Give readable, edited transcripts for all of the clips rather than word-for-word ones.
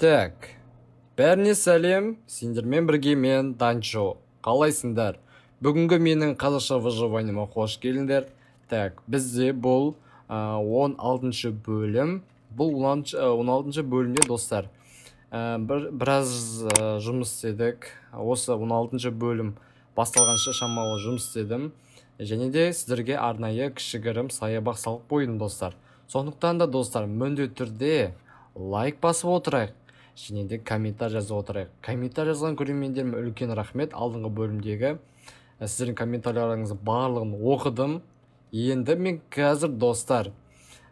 Так, бәріне сәлем, сендермен бірге мен Данчо. Қалайсыңдар? Бүгінгі менің қазақша выживаниеме қош келдіңдер. Так, бізде бұл 16-шы бөлім. Бұл 16-шы бөлімде достар. Біраз жұмыс істедік. Осы 16-шы бөлім басталғанша шамалы жұмыс істедім. Және де сіздерге арнайы кішігірім саябақ салып қойдым достар. Сондықтан да достар, міндетті түрде лайк басып отырайық. Және де комментарий жазып отырайық. Комментарий жазған көрермендеріме үлкен рахмет. Алдыңғы бөлімдегі сіздердің комментарийлеріңізді барлығын оқыдым. Енді мен қазір достар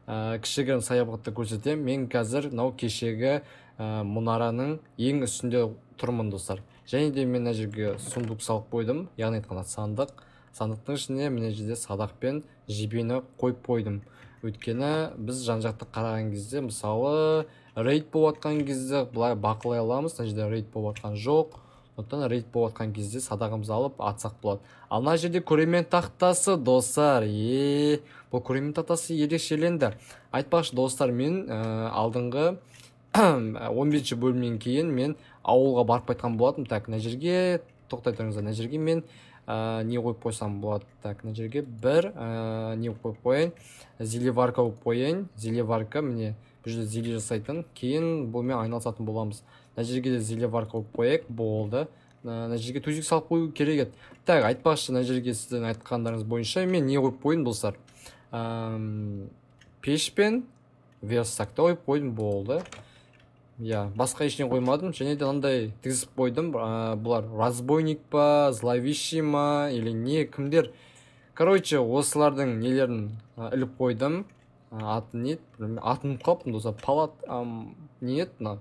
кішігірім саябақты көрсетемін. Мен қазір мынау кешегі мұнараның ең үстінде тұрмын достар. Және де мен мына жерге сундук салып қойдым. Яғни айтқанда сандық. Сандықтың ішіне мына жерде садақ пен жебені қойып қойдым. Өйткені біз жан-жақты қараған кезде, мысалы рейд болып жатқан кезде былай бақылай аламыз. Мына жерде рейд болып жатқан жоқ. Сондықтан рейд болып жатқан кезде садағымызды алып атсақ болады. Ал мына жерде көрермен тақтасы достар. Бұл көрермен тақтасы ерекшеленді. Айтпақшы достар, мен алдыңғы 15-ші бөлімнен кейін мен ауылға барып қайтқан болатым. Так, мына жерге тоқтай тұрыңыздар. Мына жерге мен не қойып қойсам болады. Так, мына жерге бір не қойып қояйын. Зелеварка қойып қояйын. Зелеварка, міне бұл жерде зеле жасайтын. Кейін бұлмен айналысатын боламыз. Мына жерге де зелеварка қойып қояйық. Болды. Мына жерге төсек салып қою керек еді. Так, айтпақшы, мына жерге сіздің айтқандарыңыз бойынша мен не қойып қойдым достар? Пеш пен верстакты қойып қойдым, болды. Басқа ештеңе қоймадым. Және де мынандай тізіп қойдым. Бұлар разбойник па, зловещий ма, или не, кімдер? Короче, осылардың нелерін іліп қойдым. Атын не? Атын қалыптым достар. Палат не еді мына?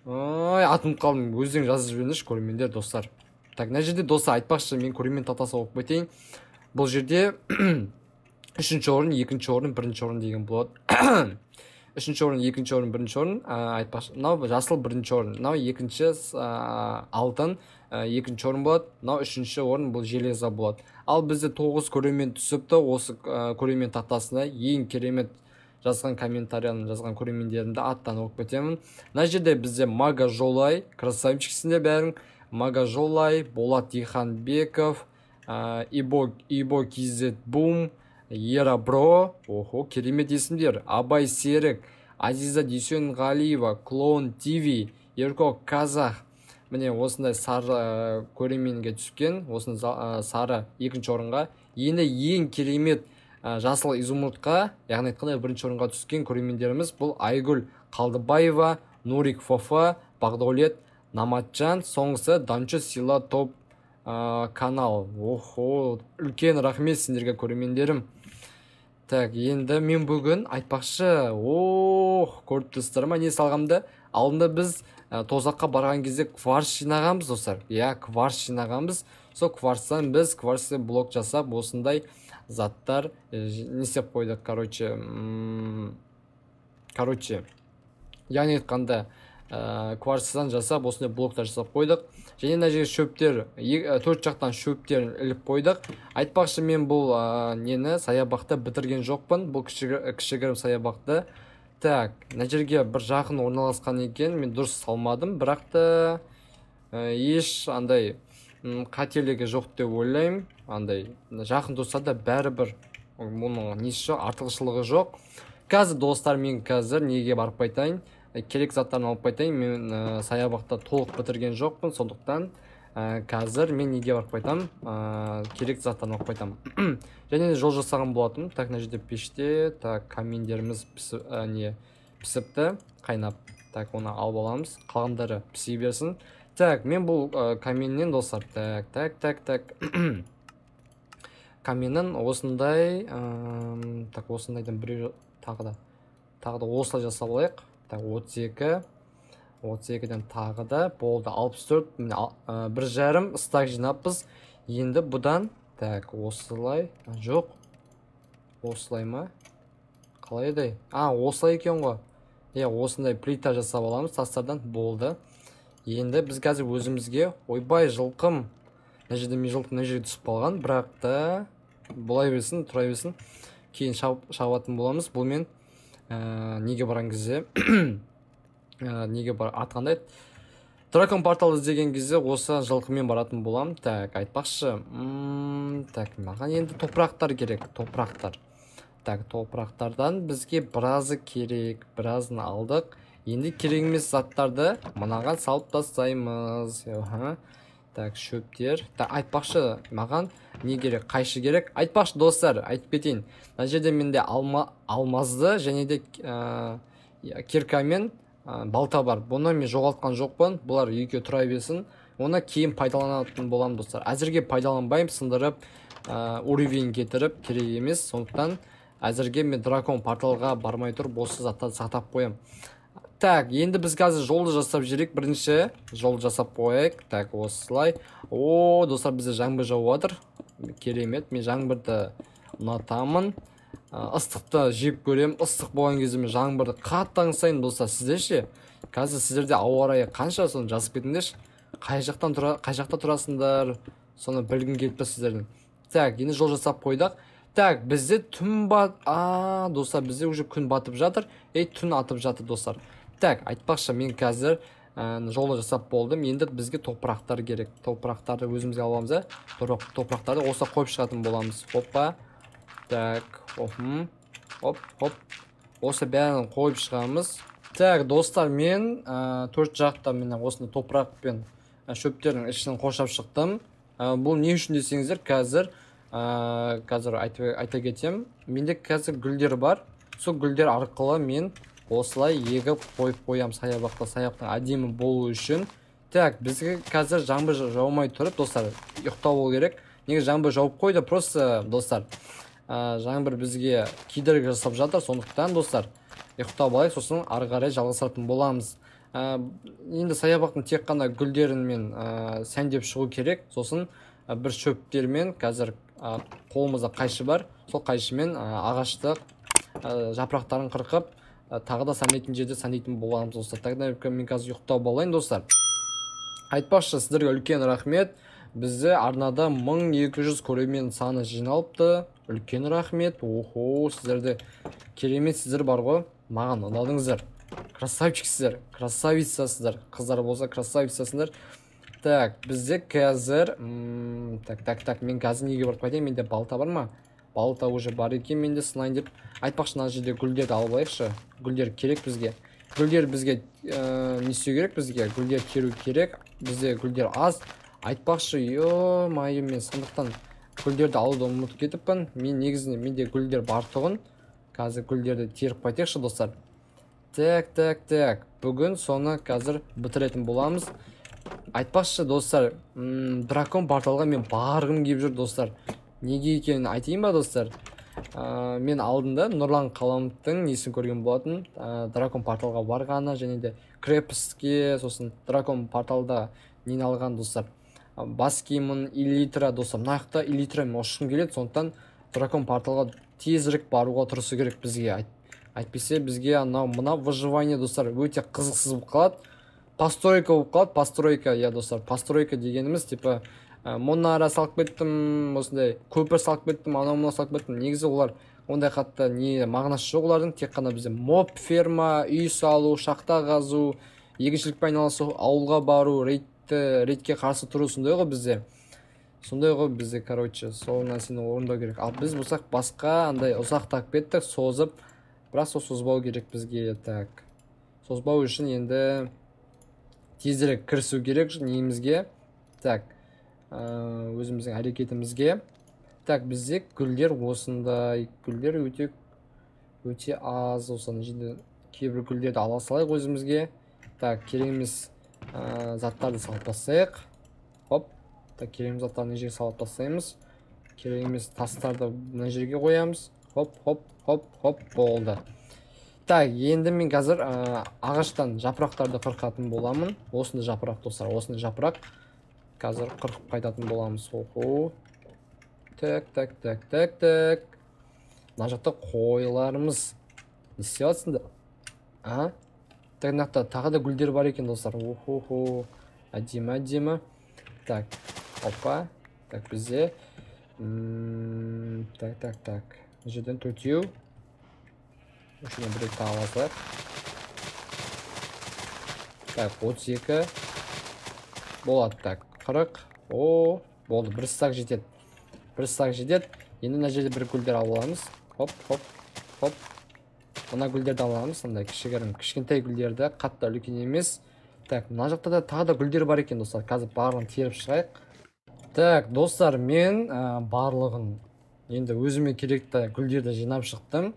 Атын қалдым. Өздерің жазып жіберіңіздерші көрермендер достар. Так, мына жерде достар, айтпақшы, мен көрермен тақтасы оқып кетейін. Бұл жерде 3-ші орын, 2-ші орын, 1-ші орын деген болады. 3-ші орын, 2-ші орын, 1-ші орын. Айтпақшы, мынау жасыл 1-ші орын. Мынау 2-ші алтын 2-ші орын болады. Мынау 3-ші орын, бұл железа болады. Ал бізде 9 көрермен түсіпті. Осы көрермен тақтасына ең керемет жазған комментарияны жазған көрермендерімді аттан оқып кетемін. Мына жерде бізде Мага Жолай, красавчиксіңдер бәрің. Мага Жолай, Болат Иханбеков, Ибо Кизет Бум, Ера Бро, керемет есімдер. Абай Серік, Азиза Дүйсенғалиева, Клоун ТВ, Ерко Казах. Міне осындай сары көрерменге түскен, осындай сары 2-ші орынға. Енді ең керемет жасыл изумрудқа, яғни айтқанда 1-ші орынға түскен көрермендеріміз бұл Айгүл Қалдыбаева, Нурик Фофа, Бағдаулет Наматжан, соңғысы Данчо Сила Топ канал. Үлкен рахмет сендерге көрермендерім. Так, енді мен бүгін айтпақшы, көріп тұрсыздар ма не салғамды? Алдында біз тозаққа барған кезде кварц жинағанбыз достар. Кварц жинағанбыз. Сол кварцтан біз кварцты блок жасап, осындай заттар не істеп қойдық. Короче, яғни айтқанда кварцтан жасап, осындай блоктар жасап қойдық. Және мына жерге шөптер, 4 жақтан шөптер іліп қойдық. Айтпақшы, мен бұл нені саябақты бітірген жоқпын. Бұл кішігірім саябақты. Так, мына жерге бір жақын орналасқан екен, мен дұрыс салмадым, бірақ та еш андай қателігі жоқ деп ойлаймын. Андай жақын тұрса да бәрібір мұның несі жоқ, артықшылығы жоқ. Қазір достар, мен қазір неге барып қайтайын? Керек заттарын алып қайтайын. Мен саябақта толық бітірген жоқпын, сондықтан қазір мен неге барып қайтам? Керек заттарын алып қайтам. Және де жол жасаған болатым. Так, мына жерде пеште, так, каминдеріміз пісіпті, қайнап. Так, оны алып аламыз. Қалғандары пісе берсін. Так, мен бұл каминнен достар. Так. Каминнен осындай, так, осындайдан бір тағы да осылай жасап алайық. Так, 32-ден тағы да болды 64, бір жарым стак жинаппыз. Енді бұдан, так, осылай, жоқ, осылай ма? Қалай еді? Осылай екен ғой. Осындай плита жасап аламыз, тастардан болды. Енді біз қазір өзімізге, ойбай жылқым, мына жерде мен жылқым мына жерге түсіп қалған, бірақ та бұлай берсін, тұра берсін. Кейін шабатын боламыз. Бұл мен неге барған кезде неге бар атқандай дракон портал іздеген кезде осы жылқымен баратын болам. Так, айтпақшы. Так, маған енді топырақтар керек, топырақтар. Так, топырақтардан бізге біразы керек, біразын алдық. Енді керек емес заттарды мынаған салып тастаймыз. Так, шөптер. Так, айтпақшы, маған не керек, қайшы керек? Айтпақшы достар, айтып кетейін. Мына жерде менде алмазды және де киркамен балта бар. Бұны мен жоғалтқан жоқпын. Бұлар екеуі тұра берсін. Оны кейін пайдаланатын боламын достар. Әзірге пайдаланбаймын, сындырып, уровень кетіріп керек емес. Сондықтан әзірге мен дракон порталға бармай тұрып осы заттарды сақтап қоямын. Так, енді біз қазір жолды жасап жүрек. Бірінші жолды жасап қояйық. Так, осылай. Достар, бізде жаңбыр жауып жатыр. Керемет. Мен жаңбырды ұнатамын. Ыстықты жеп көрем. Ыстық болған кезде мен жаңбырды қатты аңсаймын достар. Сіздер ше? Қазір сіздерде ауа райы қанша, соны жазып кетіңдерші. Қай жақта тұрасыңдар? Соны білгім келіп тұр сіздердің. Так, енді жол жасап қойдық. Так, бізде түн достар, бізде уже күн батып жатыр. Түн атып жатыр достар. Так, айтпақшы, мен қазір жолы жасап болдым. Енді бізге топырақтар керек. Топырақтарды өзімізге аламыз. Топырақтарды осы қойып шығатын боламыз. Опа. Так, оп. Осы бәрін қойып шығамыз. Так, достар, мен төрт жақта мен осыны топырақ пен шөптердің ішінен қоршап шықтым. Бұл не үшін десеңіздер, қазір айта кетем. Менде қазір гүлдер бар. Сол гүлдер арқылы мен осылай егіп қойып қоям саябақта, саябақтың әдемі болу үшін. Так, бізге қазір жаңбыр жаумай тұрып, достар, ұйықтау болу керек. Неге жаңбыр жауып қойды, просто достар, жаңбыр бізге кедергі жасап жатыр. Сондықтан достар, ұйықтап алайық, сосын ары қарай жалғасатын боламыз. Енді саябақтың тек қана гүлдерімен сәндеп шығу керек. Сосын бір шөптермен, қазір қолымызда қайшы бар, сол қайшымен ағашты жапырақтарын қырқып, тағы да сәндейтін жерде сәндейтін боламыз достар. Тағда мен қазір ұйықтап алайын достар. Айтпақшы, сіздерге үлкен рахмет. Бізде арнада 1200 көрермен саны жиналыпты. Үлкен рахмет. Сіздерде керемет сіздер бар ғой. Маған ұнадыңыздар. Красавчиксіздер, красавицасыздар. Қыздар болса красавицасыздар. Так, бізде қазір так, мен қазір неге барып қайтайын? Менде балта бар ма? Балта уже бар екен, менде сынайын деп. Айтпақшы, мына жерде гүлдерді алып алайықшы. Гүлдер керек бізге. Гүлдер бізге не істеу керек бізге? Гүлдер керу керек. Бізде гүлдер аз. Айтпақшы, майым, мен сондықтан гүлдерді алуды ұмытып кетіппін. Мен негізінде менде гүлдер бар тұғын. Қазір гүлдерді теріп қайтайықшы достар. Так. Бүгін соны қазір бітіретін боламыз. Айтпақшы достар, дракон порталға мен барғым келіп жүр достар. Неге екенін айтайын ба достар? Мен алдында Нұрлан Қаламовтың несін көрген болатын. Дракон порталға барғаны және де крепостке, сосын дракон порталда нені алған достар. Бас киімін элитра достар. Мынаяқта элитрамен ұшқым келеді, сондықтан дракон порталға тезірек баруға тұрысы керек бізге. Айтпесе бізге мына выживание достар өте қызықсыз болып қалады. Постройка болып қалады, постройка, достар. Постройка дегеніміз, типа, мұнара салып кеттім, осындай көпір салып кеттім, анау салып кеттім. Негізі олар ондай қатты не мағынасы жоқ олардың, тек қана бізде моб ферма, үй салу, шахта қазу, егіншілікпен айналысу, ауылға бару, рейдке қарсы тұру, сондай ғой бізде, короче, сол нәрсені орындау керек. Ал біз болсақ басқа андай ұзақтап кеттік, созып, бірақ сол созбау керек бізге. Так, созбау үшін енді тезірек кірісу керек немізге. Так, өзіміздің әрекетімізге. Так, бізде гүлдер осындай. Гүлдер өте аз. Осыны жерде кейбір гүлдерді ала салайық өзімізге. Так, керек емес заттарды салып тастайық. Так, керек емес заттарды жерге салып тастаймыз. Керек емес тастарды мына жерге қоямыз. Болды. Так, енді мен қазір ағаштан жапырақтарды қырқатын боламын. Осындай жапырақ достар, осындай жапырақ қазір қырқып қайтатын боламыз. Так. Мына жақта қойларымыз не істеп жатсыңдар? Так, мынақта тағы да гүлдер бар екен достар. Әдемі. Так, опа. Так, бізде так. Жерден төртеу. Үшіне бір екі аласақ. Так, 32 болады. Так, 40. О, болды. Бір стак жетеді. Бір стак жетеді. Енді мына жерде бір гүлдер алып аламыз. Хоп, хоп, хоп. Мына гүлдерді аламыз. Мындай кішігірім, кішкентай гүлдерді, қатты үлкен емес. Так, мына жақта да тағы да гүлдер бар екен, достар. Қазір барлығын теріп шығайық. Так, достар, мен барлығын енді өзіме керекті гүлдерді жинап шықтым.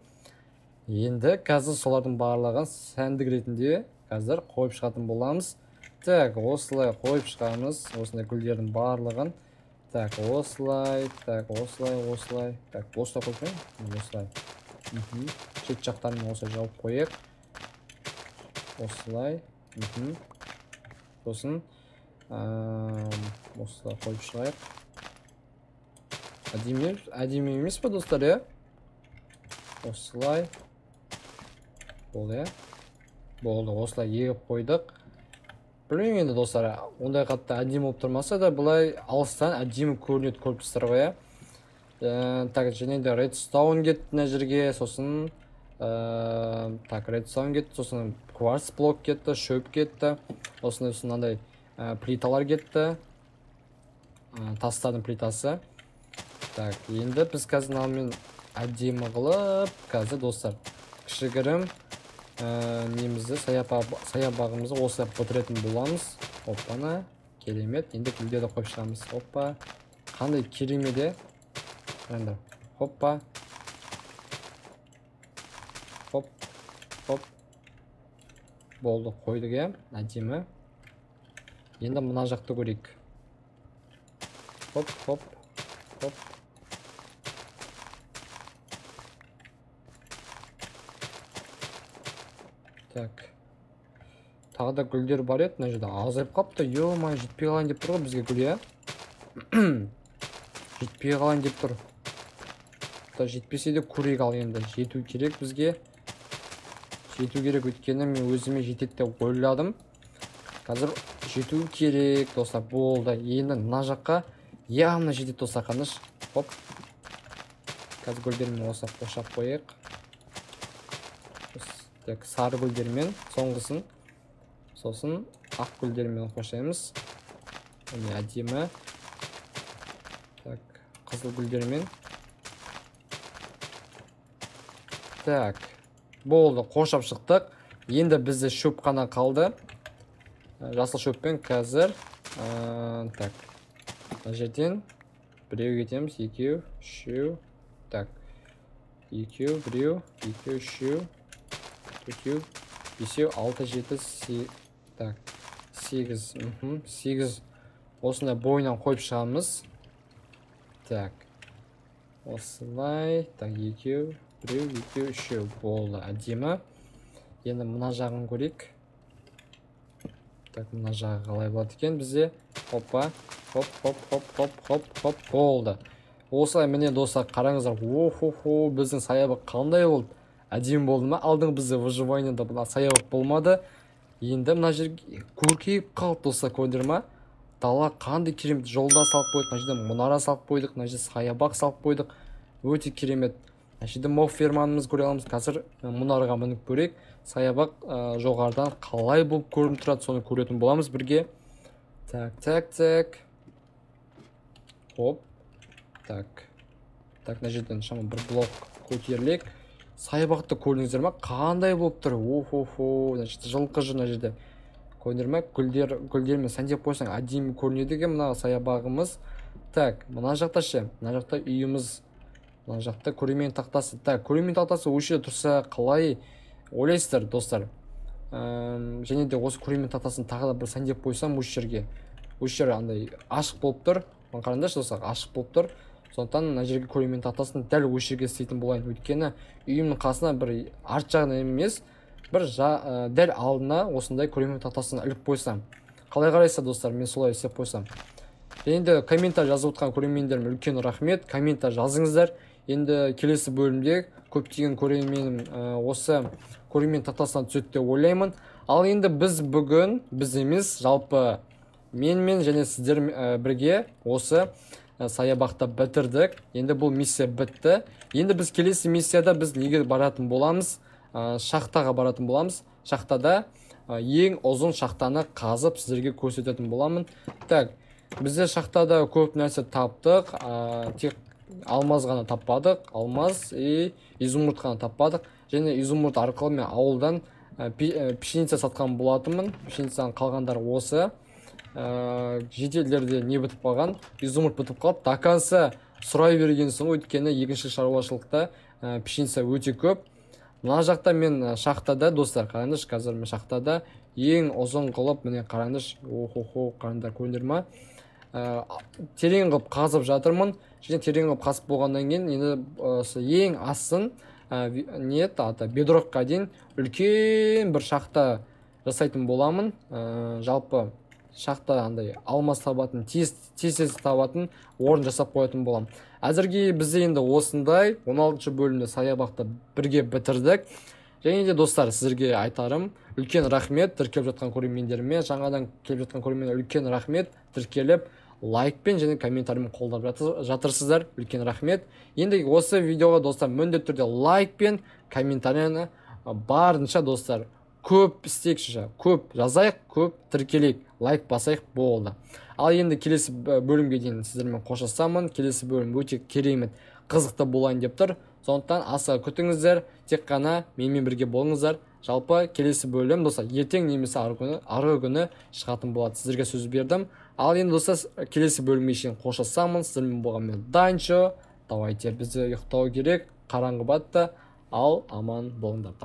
Енді қазір солардың барлығын сәндік ретінде қазір қойып шығатын боламыз. Так, осылай қойып шығамыз. Осындай гүлдердің барлығын. Так, осылай, так, осылай, осылай. Так, осылай қойып, осылай. Шет жақтарын осылай жауып қойық. Осылай. Сосын осылай қойып шығайық. Әдемі емес па, достар, осылай. Болды, болды, осылай егіп қойдық. Білмеймін енді, достар, ондай қатты әдемі болып тұрмаса да, бұлай алыстан әдемі көрінеді корпустар ғой. Так, және де редстоун кетті мына жерге, сосын так, редстоун кетті, сосын кварц блок кетті, шөп кетті, осындай мынандай плиталар кетті, тастардың плитасы. Так, енді біз қазір мынамен әдемі қылып, қазір, достар, кішігірім немізді, саябағымызды осылай бітіретін боламыз. Оппана, керемет. Енді гүлдерді қойып шығамыз. Оппа, қандай керемет. Хоппа, хоп, хоп. Болды, қойдық, әдемі. Енді мына жақты көрейік. Хоп, хоп, хоп. Так, тағы да гүлдер бар еді, мына жерде азайып қапты. Ё-май, жетпей қалайын деп тұр ғой бізге гүл, жетпей қалайын деп тұр. Жетпесе де көрейік, ал енді жету керек бізге. Жету керек, өйткені мен өзіме жетеді деп ойладым. Қазір жету керек, достар, болды. Енді мына жаққа яғына жетеді, достар, қаныш. Хоп. Қазір гүлдермен осы қошап қойық. Так, сары гүлдермен соңғысын. Сосын ақ гүлдермен қошаймыз. Әдемі. Так, қызыл гүлдермен. Так, болды, қошап шықтық. Енді бізде шөп қана қалды. Жасыл шөппен қазір. Так, мына жерден біреу кетеміз, екеу, үшеу. Так, екеу, біреу, екеу, үшеу. 4, 5, 6, 7, так, 8, 8. Осындай бойынан қойып шығамыз. Так, осылай. Так, 2, 1, 2, 3. Болды, әдемі. Енді мына жағын көрейік. Так, мына жағы қалай болады екен бізде. Хоппа, хоп, хоп, хоп, хоп, хоп, хоп. Болды. Осылай, міне, достар, қараңыздар. О-хо-хо, біздің саябақ қандай болды? Әдемі болды ма? Алдың бізде выживаниеда бұна саябақ болмады. Енді мына жерге көркейіп қалып, достар, көрдіңдер ма? Дала қандай керемет, жолда салып қойдық, мына жерде мұнара салып қойдық, мына жерде саябақ салып қойдық. Өте керемет. Мына жерде мол ферманымыз көре аламыз. Қазір мұнараға мініп көрейік. Саябақ жоғарыдан қалай болып көрініп тұрады, соны көретін боламыз бірге. Так, так, так. Хоп. Так. Так, мына жерден шамы бір блок көтерілік. Саябақты көрдіңіздер ма? Қандай болып тұр? О-хо-хо. Жылқы жүр мына жерде. Көрдіңіздер ма? Гүлдермен сәндеп қойсаң әдемі көрінеді екен мына саябағымыз. Так, мына жақта ше. Мына жақта үйіміз. Мына жақта көрермен тақтасы. Так, көрермен тақтасы осы жерде тұрса қалай ойлайсыздар, достар? Және де осы көрермен тақтасын тағы да бір сәндеп қойсам осы жерге. Осы жер андай ашық болып тұр. Қараңдаршы, достар, ашық болып тұр. Сондықтан мына жерге көрермен тақтасын дәл осы жерге істейтін болайын. Өйткені үйімнің қасына бір арт жағына емес, бір дәл алдына осындай көрермен тақтасын іліп қойсам. Қалай қарайсыздар, достар? Мен солай істеп қойсам. Енді комментар жазып отқан көрермендерім үлкен рахмет. Комментар жазыңыздар. Енді келесі бөлімде көптеген көрерменім осы көрермен тақтасына түседі деп ойлаймын. Ал енді біз бүгін, біз емес, жалпы мен және сіздер бірге осы саябақта бітірдік. Енді бұл миссия бітті. Енді біз келесі миссияда біз неге баратын боламыз? Шахтаға баратын боламыз. Шахтада ең ұзын шахтаны қазып сіздерге көрсететін боламын. Так, бізде шахтада көп нәрсе таптық, тек алмаз ғана таппадық, алмаз изумруд ғана таппадық. Және изумруд арқылы мен ауылдан пшеница сатқан болатынмын. Пшеницаның қалғандары осы. Жетелдерде не бітіп қалған, изумруд бітіп қалып, таканса сұрай берген соң, өйткені екінші шаруашылықта пшеница өте көп. Мына жақта мен шахтада, достар, қараңызшы, қазір мен шахтада ең ұзын қылып, міне қараңызшы, қараңдар, көрдіңдер ма? Терең қылып қазып жатырмын. Және терең қылып қазып болғаннан кейін, енді ең астын бедрокқа дейін үлкен бір шахта жасайтын боламын. Жалпы шахта андай алмаз табатын, тез табатын орын жасап қоятын болам. Әзірге бізде енді осындай 16-шы бөлімді саябақты бірге бітірдік. Және де достар, сіздерге айтарым, үлкен рахмет тіркеліп жатқан көрермендеріме, жаңадан келіп жатқан көрермендеріме үлкен рахмет, тіркеліп лайкпен және комментармен қолдап жатырсыздар. Үлкен рахмет. Енді осы видеоға достар міндетті түрде лайкпен комментарияны барынша достар көп істейікші, көп жазайық, көп тіркелейік, лайк басайық, болды. Ал енді келесі бөлімге дейін сіздермен қоштасамын. Келесі бөлім өте керемет, қызықты болайын деп тұр. Сондықтан асыға күтіңіздер, тек қана менімен бірге болыңыздар. Жалпы келесі бөлім достар ертең немесе арғы күні шығатын болады. Сіздерге сөз бердім. Ал енді достар келесі бөлімге шейін қоштасамын. Сіздермен болған мен Данчо. Давайте, бізде ұйықтау керек, қараңғы батты. Ал аман болыңдар.